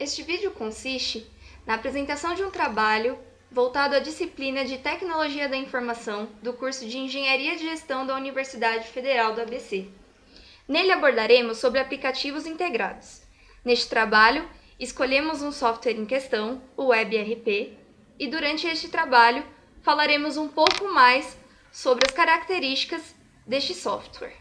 Este vídeo consiste na apresentação de um trabalho voltado à disciplina de Tecnologia da Informação do curso de Engenharia de Gestão da Universidade Federal do ABC. Nele abordaremos sobre aplicativos integrados. Neste trabalho, escolhemos um software em questão, o WebRP, e durante este trabalho falaremos um pouco mais sobre as características deste software.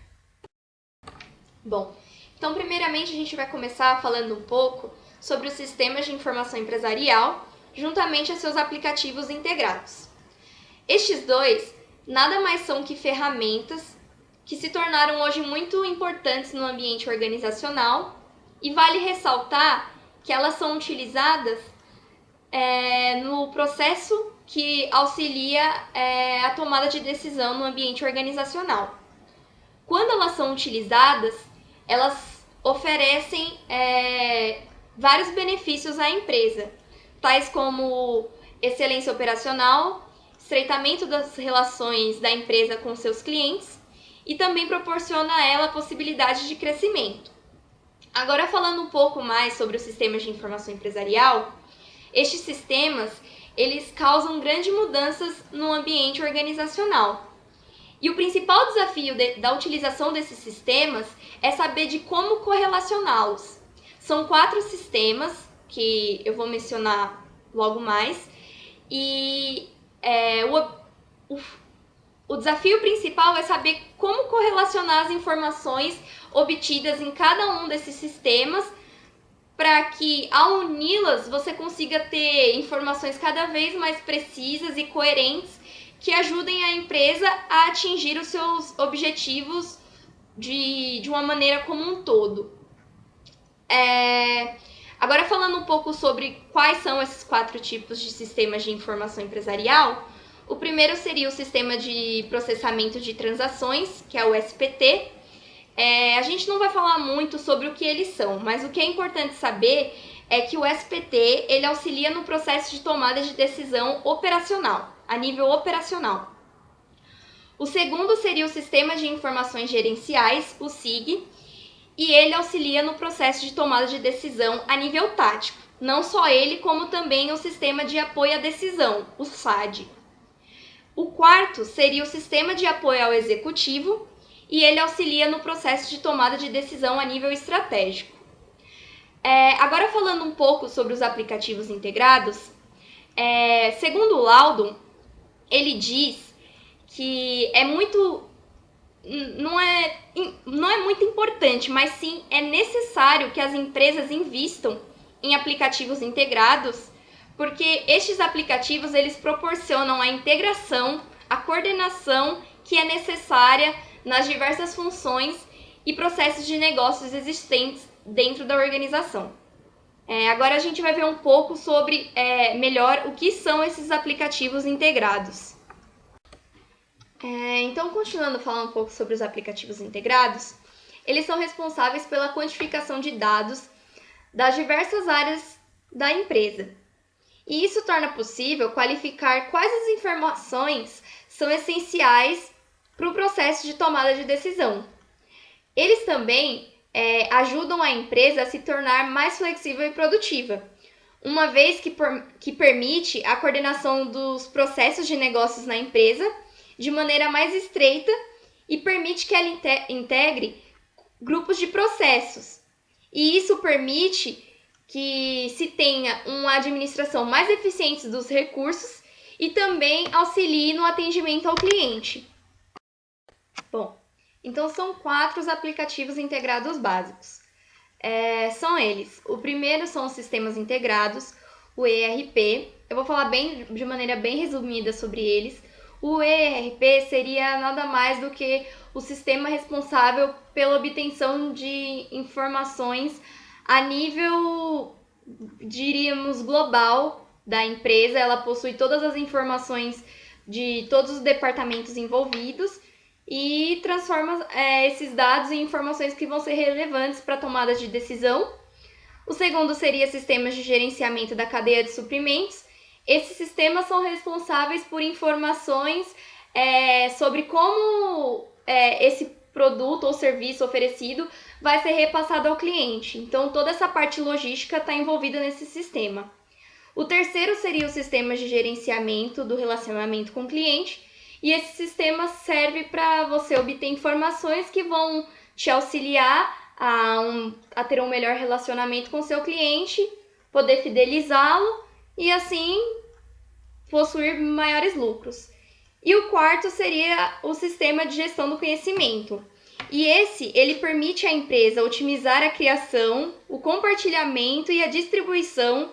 Bom, então primeiramente a gente vai começar falando um pouco sobre os sistemas de informação empresarial, juntamente a seus aplicativos integrados. Estes dois nada mais são que ferramentas que se tornaram hoje muito importantes no ambiente organizacional e vale ressaltar que elas são utilizadas no processo que auxilia a tomada de decisão no ambiente organizacional. Quando elas são utilizadas, elas oferecem vários benefícios à empresa, tais como excelência operacional, estreitamento das relações da empresa com seus clientes e também proporciona a ela a possibilidade de crescimento. Agora, falando um pouco mais sobre os sistemas de informação empresarial, estes sistemas eles causam grandes mudanças no ambiente organizacional. E o principal desafio da utilização desses sistemas é saber de como correlacioná-los. São 4 sistemas que eu vou mencionar logo mais. E o desafio principal é saber como correlacionar as informações obtidas em cada um desses sistemas para que, ao uni-las, você consiga ter informações cada vez mais precisas e coerentes que ajudem a empresa a atingir os seus objetivos de uma maneira como um todo. Agora, falando um pouco sobre quais são esses 4 tipos de sistemas de informação empresarial, o primeiro seria o sistema de processamento de transações, que é o SPT. A gente não vai falar muito sobre o que eles são, mas o que é importante saber é que o SPT ele auxilia no processo de tomada de decisão operacional, a nível operacional. O segundo seria o Sistema de Informações Gerenciais, o SIG, e ele auxilia no processo de tomada de decisão a nível tático. Não só ele, como também o Sistema de Apoio à Decisão, o SAD. O quarto seria o Sistema de Apoio ao Executivo, e ele auxilia no processo de tomada de decisão a nível estratégico. Agora, falando um pouco sobre os aplicativos integrados, segundo o Laudo, ele diz que não é muito importante, mas sim é necessário que as empresas invistam em aplicativos integrados, porque estes aplicativos eles proporcionam a integração, a coordenação que é necessária nas diversas funções e processos de negócios existentes dentro da organização. Agora a gente vai ver um pouco sobre melhor o que são esses aplicativos integrados. Então, continuando falando um pouco sobre os aplicativos integrados, eles são responsáveis pela quantificação de dados das diversas áreas da empresa. E isso torna possível qualificar quais as informações são essenciais para o processo de tomada de decisão. Eles também ajudam a empresa a se tornar mais flexível e produtiva, uma vez que permite a coordenação dos processos de negócios na empresa de maneira mais estreita e permite que ela integre grupos de processos. E isso permite que se tenha uma administração mais eficiente dos recursos e também auxilie no atendimento ao cliente. Bom, então são 4 os aplicativos integrados básicos. São eles. O primeiro são os sistemas integrados, o ERP. Eu vou falar de maneira bem resumida sobre eles. O ERP seria nada mais do que o sistema responsável pela obtenção de informações a nível, diríamos, global da empresa. Ela possui todas as informações de todos os departamentos envolvidos e transforma esses dados em informações que vão ser relevantes para a tomada de decisão. O segundo seria sistemas de gerenciamento da cadeia de suprimentos. Esses sistemas são responsáveis por informações sobre como esse produto ou serviço oferecido vai ser repassado ao cliente. Então, toda essa parte logística está envolvida nesse sistema. O terceiro seria o sistema de gerenciamento do relacionamento com o cliente, e esse sistema serve para você obter informações que vão te auxiliar a ter um melhor relacionamento com o seu cliente, poder fidelizá-lo e assim possuir maiores lucros. E o quarto seria o sistema de gestão do conhecimento. E ele permite à empresa otimizar a criação, o compartilhamento e a distribuição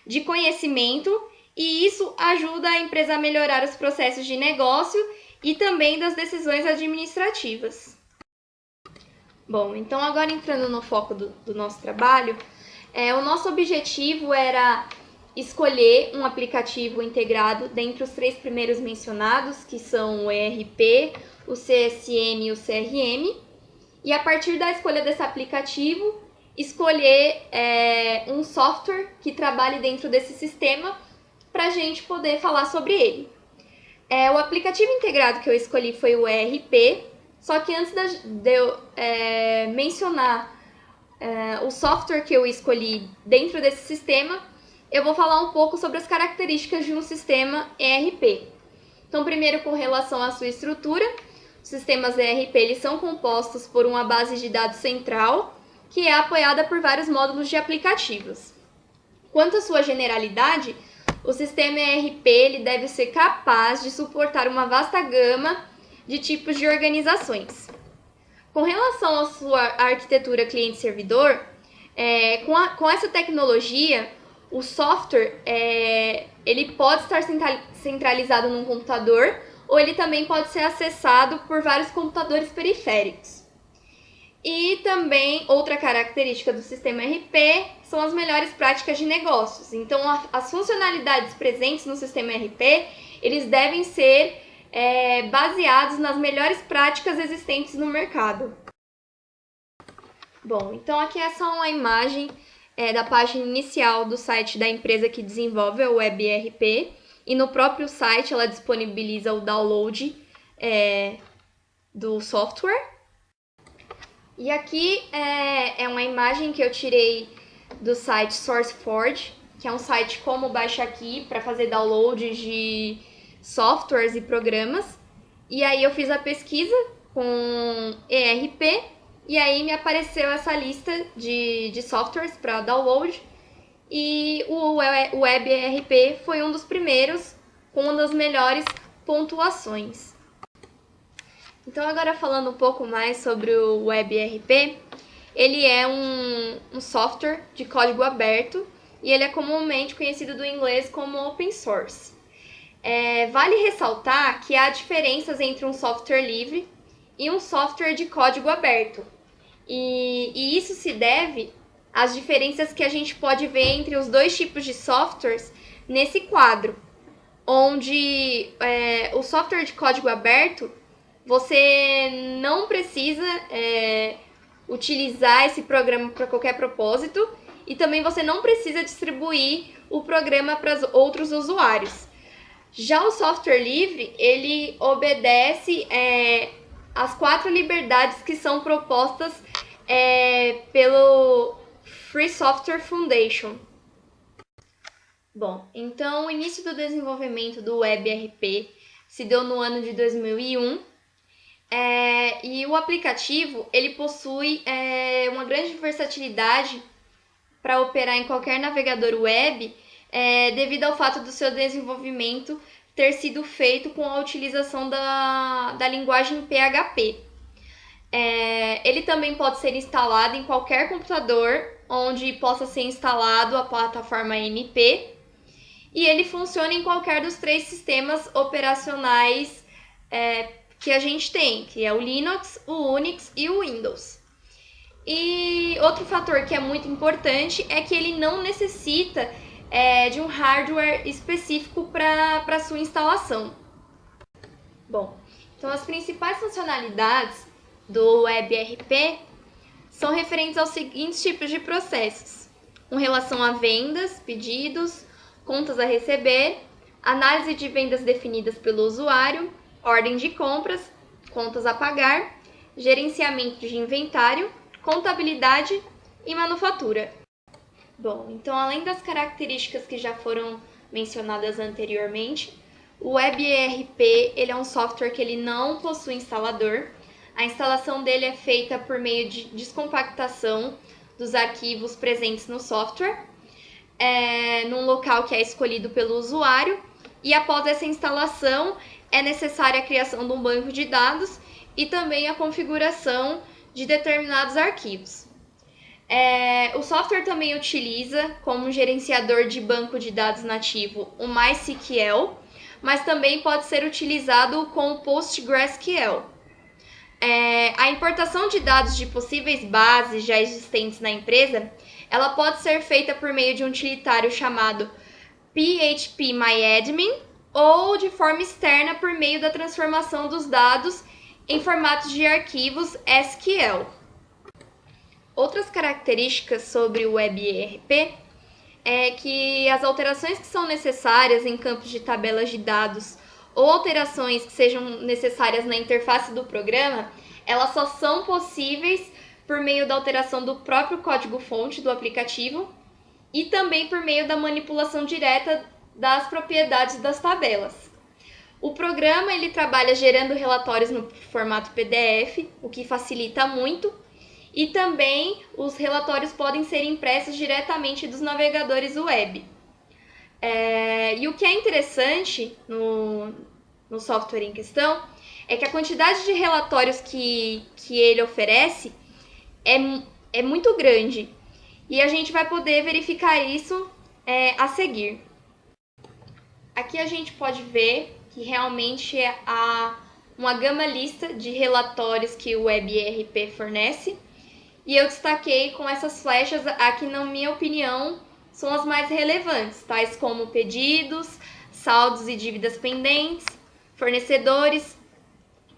de conhecimento, e isso ajuda a empresa a melhorar os processos de negócio e também das decisões administrativas. Bom, então agora entrando no foco do nosso trabalho, o nosso objetivo era escolher um aplicativo integrado dentre os 3 primeiros mencionados, que são o ERP, o CSM e o CRM, e a partir da escolha desse aplicativo, escolher um software que trabalhe dentro desse sistema para a gente poder falar sobre ele. O aplicativo integrado que eu escolhi foi o ERP, só que antes de eu mencionar o software que eu escolhi dentro desse sistema, eu vou falar um pouco sobre as características de um sistema ERP. Então, primeiro, com relação à sua estrutura, os sistemas ERP eles são compostos por uma base de dados central, que é apoiada por vários módulos de aplicativos. Quanto à sua generalidade, o sistema ERP ele deve ser capaz de suportar uma vasta gama de tipos de organizações. Com relação à sua arquitetura cliente-servidor, com essa tecnologia, o software ele pode estar centralizado num computador ou ele também pode ser acessado por vários computadores periféricos. E também outra característica do sistema ERP são as melhores práticas de negócios. Então, as funcionalidades presentes no sistema ERP, eles devem ser baseados nas melhores práticas existentes no mercado. Bom, então aqui é só uma imagem da página inicial do site da empresa que desenvolve o Web ERP, e no próprio site ela disponibiliza o download do software. E aqui é uma imagem que eu tirei do site SourceForge, que é um site como Baixa Aqui para fazer download de softwares e programas. E aí eu fiz a pesquisa com ERP e aí me apareceu essa lista de softwares para download. E o Web ERP foi um dos primeiros com uma das melhores pontuações. Então, agora falando um pouco mais sobre o Web ERP, ele é um software de código aberto e ele é comumente conhecido do inglês como open source. Vale ressaltar que há diferenças entre um software livre e um software de código aberto. E isso se deve às diferenças que a gente pode ver entre os dois tipos de softwares nesse quadro, onde o software de código aberto você não precisa utilizar esse programa para qualquer propósito e também você não precisa distribuir o programa para outros usuários. Já o software livre, ele obedece às 4 liberdades que são propostas pelo Free Software Foundation. Bom, então o início do desenvolvimento do Web ERP se deu no ano de 2001. E o aplicativo ele possui uma grande versatilidade para operar em qualquer navegador web, devido ao fato do seu desenvolvimento ter sido feito com a utilização da linguagem PHP. Ele também pode ser instalado em qualquer computador onde possa ser instalado a plataforma MP, e ele funciona em qualquer dos 3 sistemas operacionais que a gente tem, que é o Linux, o Unix e o Windows. E outro fator que é muito importante é que ele não necessita de um hardware específico para sua instalação. Bom, então as principais funcionalidades do Web ERP são referentes aos seguintes tipos de processos: com relação a vendas, pedidos, contas a receber, análise de vendas definidas pelo usuário, ordem de compras, contas a pagar, gerenciamento de inventário, contabilidade e manufatura. Bom, então além das características que já foram mencionadas anteriormente, o WebERP ele é um software que ele não possui instalador. A instalação dele é feita por meio de descompactação dos arquivos presentes no software, num local que é escolhido pelo usuário, e após essa instalação é necessária a criação de um banco de dados e também a configuração de determinados arquivos. O software também utiliza como gerenciador de banco de dados nativo o MySQL, mas também pode ser utilizado com o PostgreSQL. A importação de dados de possíveis bases já existentes na empresa, ela pode ser feita por meio de um utilitário chamado phpMyAdmin ou de forma externa por meio da transformação dos dados em formatos de arquivos SQL. Outras características sobre o WebERP é que as alterações que são necessárias em campos de tabelas de dados ou alterações que sejam necessárias na interface do programa, elas só são possíveis por meio da alteração do próprio código-fonte do aplicativo e também por meio da manipulação direta das propriedades das tabelas. O programa ele trabalha gerando relatórios no formato PDF, o que facilita muito, e também os relatórios podem ser impressos diretamente dos navegadores web. E o que é interessante no software em questão é que a quantidade de relatórios que ele oferece é muito grande. E a gente vai poder verificar isso a seguir. Aqui a gente pode ver que realmente há uma gama lista de relatórios que o WebERP fornece. E eu destaquei com essas flechas aqui, na minha opinião, são as mais relevantes, tais como pedidos, saldos e dívidas pendentes, fornecedores,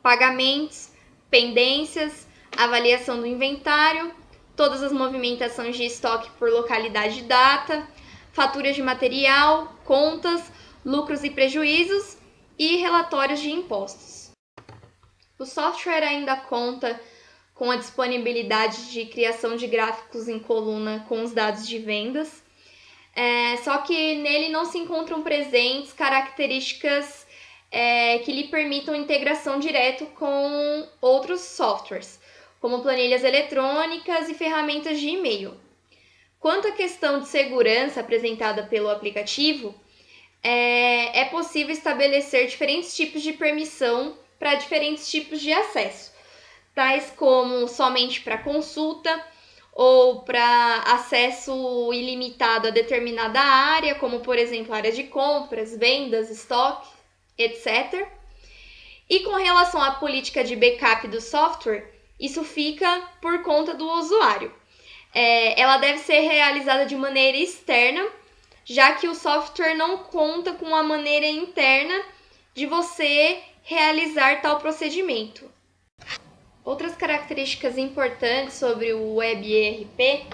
pagamentos, pendências, avaliação do inventário, todas as movimentações de estoque por localidade e data, faturas de material, contas, lucros e prejuízos e relatórios de impostos. O software ainda conta com a disponibilidade de criação de gráficos em coluna com os dados de vendas, só que nele não se encontram presentes características que lhe permitam integração direto com outros softwares, como planilhas eletrônicas e ferramentas de e-mail. Quanto à questão de segurança apresentada pelo aplicativo, é possível estabelecer diferentes tipos de permissão para diferentes tipos de acesso, tais como somente para consulta ou para acesso ilimitado a determinada área, como por exemplo área de compras, vendas, estoque, etc. E com relação à política de backup do software, isso fica por conta do usuário. Ela deve ser realizada de maneira externa, já que o software não conta com a maneira interna de você realizar tal procedimento. Outras características importantes sobre o WebERP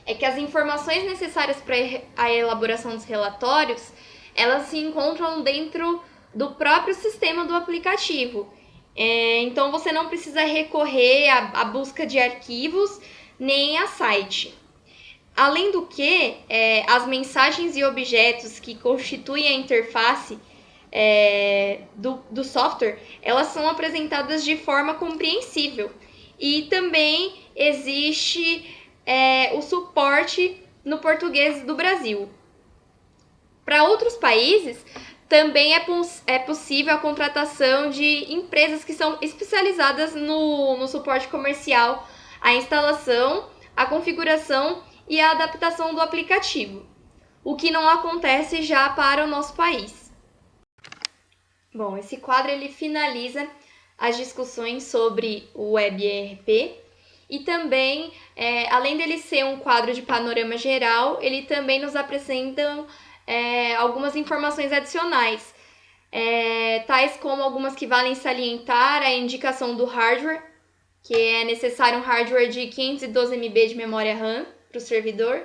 é que as informações necessárias para a elaboração dos relatórios, elas se encontram dentro do próprio sistema do aplicativo. Então você não precisa recorrer à busca de arquivos nem a site. Além do que, as mensagens e objetos que constituem a interface do software, elas são apresentadas de forma compreensível. E também existe o suporte no português do Brasil. Para outros países, também é possível a contratação de empresas que são especializadas no suporte comercial, a instalação, a configuração e a adaptação do aplicativo, o que não acontece já para o nosso país. Bom, esse quadro ele finaliza as discussões sobre o WebERP e também, além dele ser um quadro de panorama geral, ele também nos apresenta algumas informações adicionais, tais como algumas que valem salientar a indicação do hardware, que é necessário um hardware de 512 MB de memória RAM para o servidor,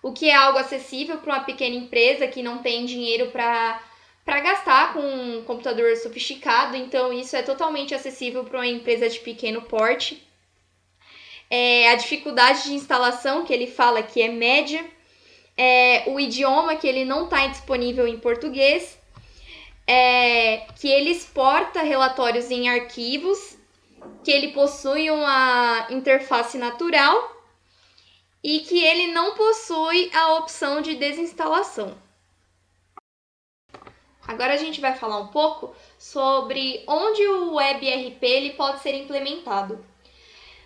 o que é algo acessível para uma pequena empresa que não tem dinheiro para para gastar com um computador sofisticado, então isso é totalmente acessível para uma empresa de pequeno porte. A dificuldade de instalação que ele fala que é média, o idioma que ele não está disponível em português, que ele exporta relatórios em arquivos, que ele possui uma interface natural e que ele não possui a opção de desinstalação. Agora a gente vai falar um pouco sobre onde o WebRP ele pode ser implementado.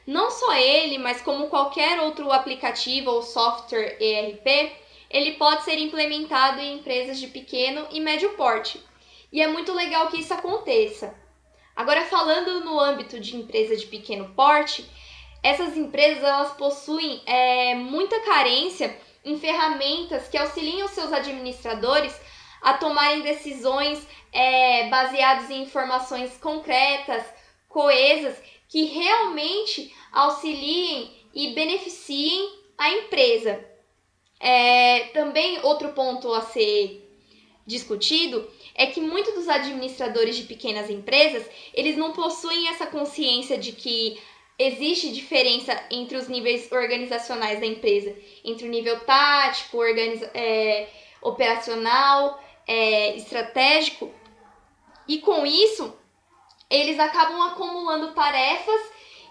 Não só ele, mas como qualquer outro aplicativo ou software ERP, ele pode ser implementado em empresas de pequeno e médio porte. E é muito legal que isso aconteça. Agora, falando no âmbito de empresa de pequeno porte, essas empresas elas possuem muita carência em ferramentas que auxiliem os seus administradores a tomarem decisões baseadas em informações concretas, coesas, que realmente auxiliem e beneficiem a empresa. Também outro ponto a ser discutido é que muitos dos administradores de pequenas empresas, eles não possuem essa consciência de que existe diferença entre os níveis organizacionais da empresa, entre o nível tático, operacional, estratégico, e com isso eles acabam acumulando tarefas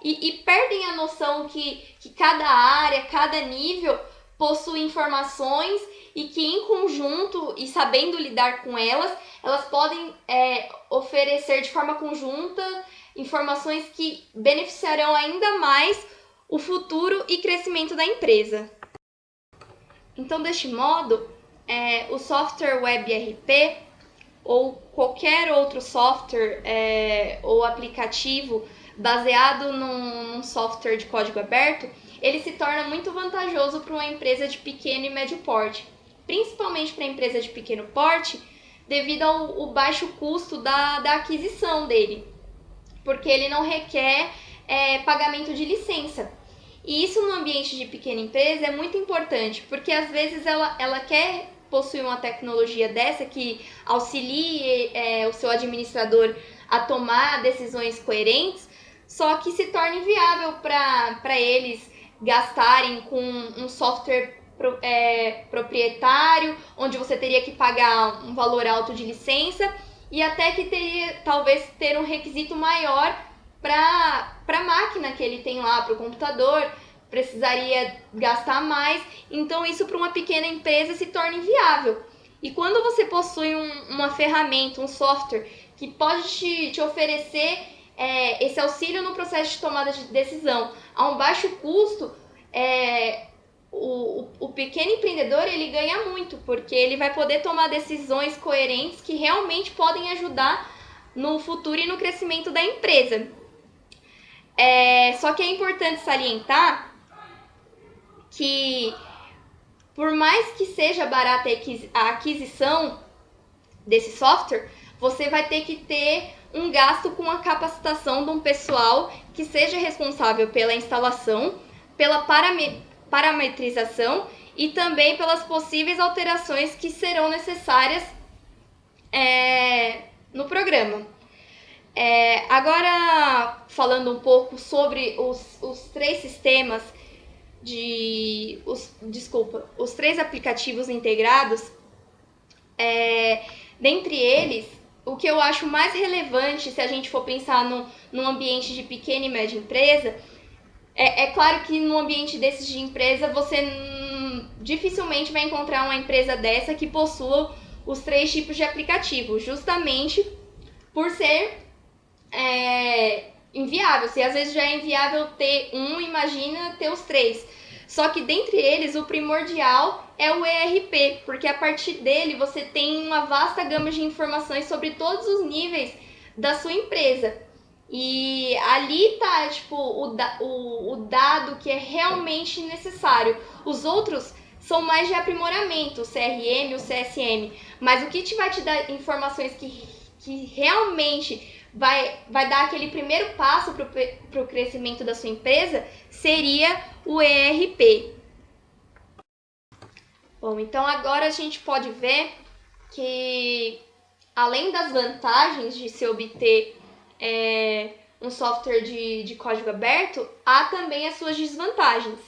e perdem a noção que cada área, cada nível possui informações e que em conjunto e sabendo lidar com elas podem oferecer de forma conjunta informações que beneficiarão ainda mais o futuro e crescimento da empresa. Então, deste modo, o software WebRP ou qualquer outro software ou aplicativo baseado num software de código aberto, ele se torna muito vantajoso para uma empresa de pequeno e médio porte, principalmente para a empresa de pequeno porte, devido ao baixo custo da aquisição dele, porque ele não requer pagamento de licença. E isso no ambiente de pequena empresa é muito importante, porque às vezes ela quer possuir uma tecnologia dessa que auxilie o seu administrador a tomar decisões coerentes, só que se torna inviável para eles gastarem com um software proprietário, onde você teria que pagar um valor alto de licença e até que teria talvez ter um requisito maior para a máquina que ele tem lá, para o computador, precisaria gastar mais, então isso para uma pequena empresa se torna inviável. E quando você possui uma ferramenta, um software que pode te oferecer esse auxílio no processo de tomada de decisão a um baixo custo, o pequeno empreendedor ele ganha muito, porque ele vai poder tomar decisões coerentes que realmente podem ajudar no futuro e no crescimento da empresa. Só que é importante salientar que, por mais que seja barata a aquisição desse software, você vai ter que ter um gasto com a capacitação de um pessoal que seja responsável pela instalação, pela parametrização e também pelas possíveis alterações que serão necessárias no programa. Agora, falando um pouco sobre os três sistemas os três aplicativos integrados, dentre eles, o que eu acho mais relevante, se a gente for pensar num ambiente de pequena e média empresa, é claro que no ambiente desses de empresa, você dificilmente vai encontrar uma empresa dessa que possua os três tipos de aplicativo, justamente por ser inviável. Se às vezes já é inviável ter um, imagina ter os três. Só que dentre eles, o primordial é o ERP, porque a partir dele você tem uma vasta gama de informações sobre todos os níveis da sua empresa. E ali tá o dado que é realmente necessário. Os outros são mais de aprimoramento, o CRM, o CSM. Mas o que vai te dar informações que realmente vai dar aquele primeiro passo para o crescimento da sua empresa seria o ERP. Bom, então agora a gente pode ver que além das vantagens de se obter um software de código aberto, há também as suas desvantagens.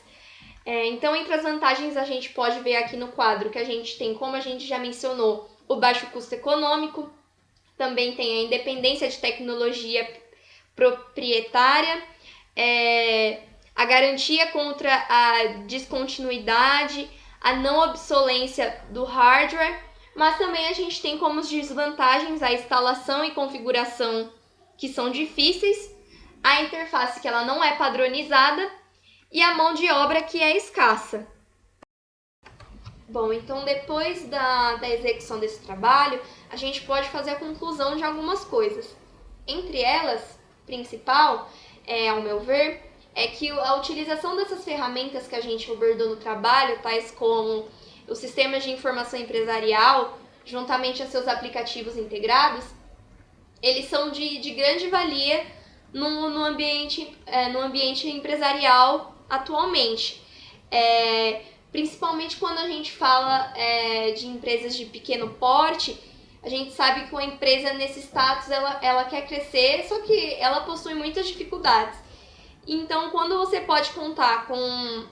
Então, entre as vantagens, a gente pode ver aqui no quadro que a gente tem, como a gente já mencionou, o baixo custo econômico, também tem a independência de tecnologia proprietária, a garantia contra a descontinuidade, a não obsolência do hardware, mas também a gente tem como desvantagens a instalação e configuração que são difíceis, a interface que ela não é padronizada e a mão de obra que é escassa. Bom, então depois da execução desse trabalho, a gente pode fazer a conclusão de algumas coisas. Entre elas, principal, ao meu ver, é que a utilização dessas ferramentas que a gente abordou no trabalho, tais como os sistemas de informação empresarial, juntamente a seus aplicativos integrados, eles são de grande valia no ambiente empresarial atualmente. Principalmente quando a gente fala de empresas de pequeno porte, a gente sabe que uma empresa nesse status ela quer crescer, só que ela possui muitas dificuldades. Então, quando você pode contar com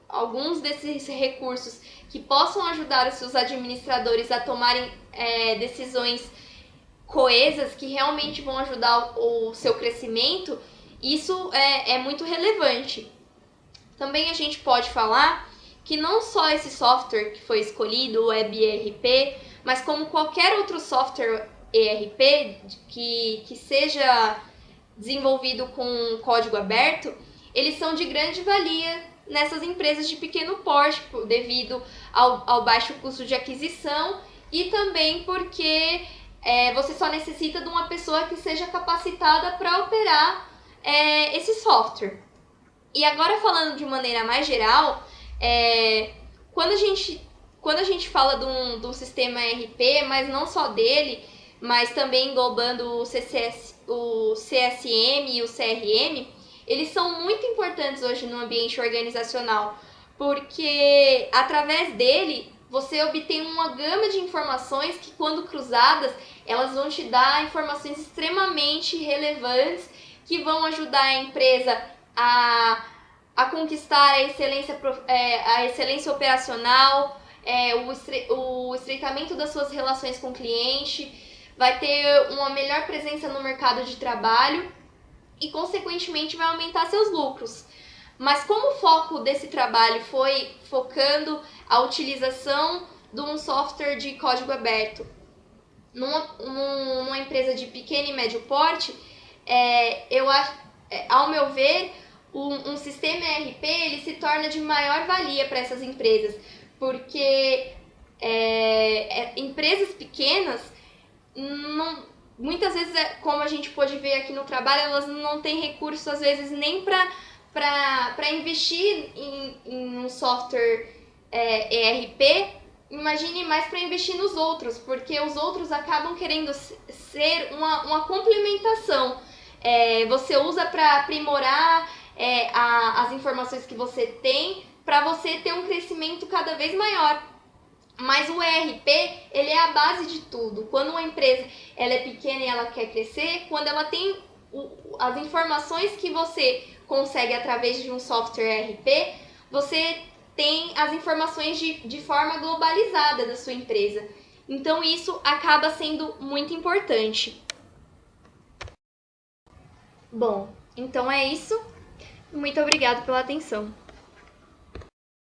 alguns desses recursos que possam ajudar os seus administradores a tomarem decisões coesas que realmente vão ajudar o seu crescimento, isso é muito relevante. Também a gente pode falar que não só esse software que foi escolhido, o Web ERP, mas como qualquer outro software ERP que seja desenvolvido com código aberto, eles são de grande valia nessas empresas de pequeno porte, devido ao baixo custo de aquisição e também porque você só necessita de uma pessoa que seja capacitada para operar esse software. E agora, falando de maneira mais geral, quando a gente fala de um sistema ERP, mas não só dele, mas também englobando o CSM e o CRM, eles são muito importantes hoje no ambiente organizacional, porque através dele você obtém uma gama de informações que, quando cruzadas, elas vão te dar informações extremamente relevantes que vão ajudar a empresa a conquistar a excelência operacional, o estreitamento das suas relações com o cliente, vai ter uma melhor presença no mercado de trabalho e, consequentemente, vai aumentar seus lucros. Mas como o foco desse trabalho foi focando a utilização de um software de código aberto numa empresa de pequeno e médio porte, ao meu ver, um sistema ERP ele se torna de maior valia para essas empresas, porque empresas pequenas, muitas vezes, como a gente pode ver aqui no trabalho, elas não têm recursos, às vezes, nem para investir em um software ERP, imagine mais para investir nos outros, porque os outros acabam querendo ser uma complementação. Você usa para aprimorar as informações que você tem, para você ter um crescimento cada vez maior. Mas o ERP, ele é a base de tudo. Quando uma empresa ela é pequena e ela quer crescer, quando ela tem as informações que você consegue através de um software ERP, você tem as informações de forma globalizada da sua empresa. Então, isso acaba sendo muito importante. Bom, então é isso. Muito obrigada pela atenção.